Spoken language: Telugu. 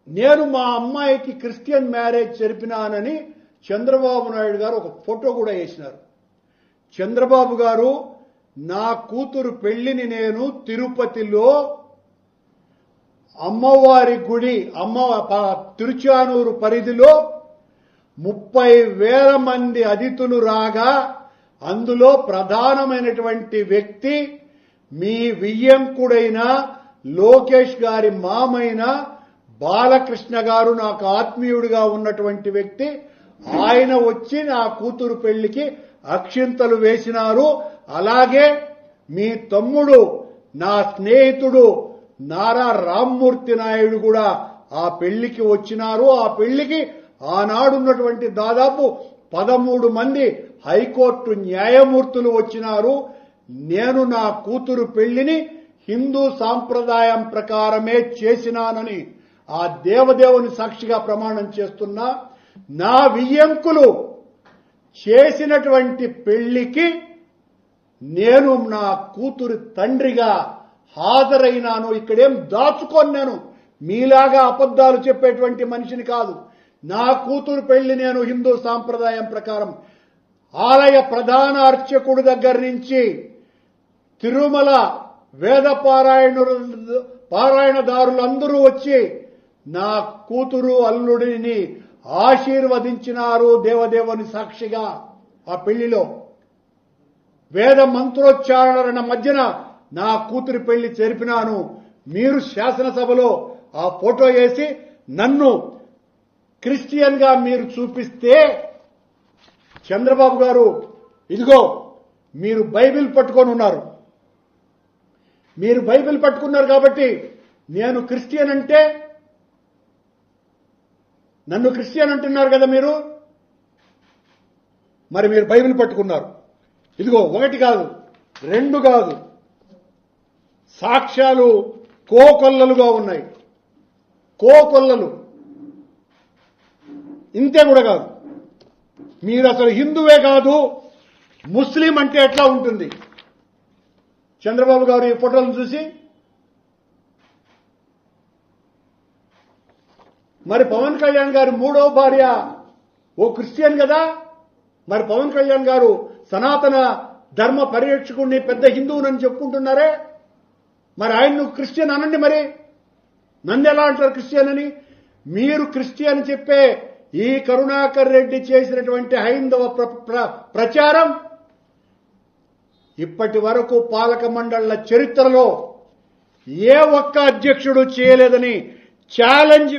నేను మా అమ్మాయికి క్రిస్టియన్ మ్యారేజ్ జరిపినానని చంద్రబాబు నాయుడు గారు ఒక ఫోటో కూడా వేసినారు. చంద్రబాబు గారు, నా కూతురు పెళ్లిని నేను తిరుపతిలో అమ్మవారి గుడి తిరుచానూరు పరిధిలో 30,000 మంది అతిథులు రాగా అందులో ప్రధానమైనటువంటి వ్యక్తి మీ వియ్యంకుడైన లోకేష్ గారి మామైన బాలకృష్ణ గారు, నాకు ఆత్మీయుడిగా ఉన్నటువంటి వ్యక్తి. ఆయన వచ్చి నా కూతురు పెళ్లికి అక్షింతలు వేసినారు. అలాగే మీ తమ్ముడు, నా స్నేహితుడు నారా రామ్మూర్తి నాయుడు కూడా ఆ పెళ్లికి వచ్చినారు. ఆ పెళ్లికి ఆనాడున్నటువంటి దాదాపు 13 మంది హైకోర్టు న్యాయమూర్తులు వచ్చినారు. నేను నా కూతురు పెళ్లిని హిందూ సాంప్రదాయం ప్రకారమే చేసినానని ఆ దేవదేవుని సాక్షిగా ప్రమాణం చేస్తున్నా. నా వియ్యంకులు చేసినటువంటి పెళ్లికి నేను నా కూతురు తండ్రిగా హాజరైనాను. ఇక్కడేం దాచుకొని నేను మీలాగా అబద్ధాలు చెప్పేటువంటి మనిషిని కాదు. నా కూతురు పెళ్లి నేను హిందూ సాంప్రదాయం ప్రకారం ఆలయ ప్రధాన అర్చకుడి దగ్గర నుంచి తిరుమల వేద పారాయణదారులందరూ వచ్చి నా కూతురు అల్లుడిని ఆశీర్వదించినారు దేవదేవుని సాక్షిగా. ఆ పెళ్లిలో వేద మంత్రోచ్చారణల మధ్యన నా కూతురి పెళ్లి జరిపినాను. మీరు శాసనసభలో ఆ ఫోటో వేసి నన్ను క్రిస్టియన్ గా మీరు చూపిస్తే, చంద్రబాబు గారు ఇదిగో మీరు బైబిల్ పట్టుకొని ఉన్నారు, మీరు బైబిల్ పట్టుకున్నారు కాబట్టి నేను క్రిస్టియన్ అంటే, నన్ను క్రిస్టియన్ అంటున్నారు కదా మీరు, మరి మీరు బైబిల్ పట్టుకున్నారు. ఇదిగో 1 కాదు 2 కాదు, సాక్ష్యాలు కోకొల్లలుగా ఉన్నాయి. కోకొల్లలు. ఇంతే కూడా కాదు, మీరు అసలు హిందువే కాదు ముస్లిం అంటే ఎట్లా ఉంటుంది? చంద్రబాబు గారు ఈ ఫోటోలను చూసి, మరి పవన్ కళ్యాణ్ గారు 3వ భార్య ఓ క్రిస్టియన్ కదా, మరి పవన్ కళ్యాణ్ గారు సనాతన ధర్మ పరిరక్షకుడిని పెద్ద హిందువునని చెప్పుకుంటున్నారే, మరి ఆయన్ను క్రిస్టియన్ అనండి. మరి నన్ను ఎలా అంటారు క్రిస్టియన్ అని? మీరు క్రిస్టియన్ చెప్పే ఈ కరుణాకర్ రెడ్డి చేసినటువంటి హైందవ ప్రచారం ఇప్పటి వరకు పాలక మండళ్ల చరిత్రలో ఏ ఒక్క అధ్యక్షుడు చేయలేదని ఛాలెంజ్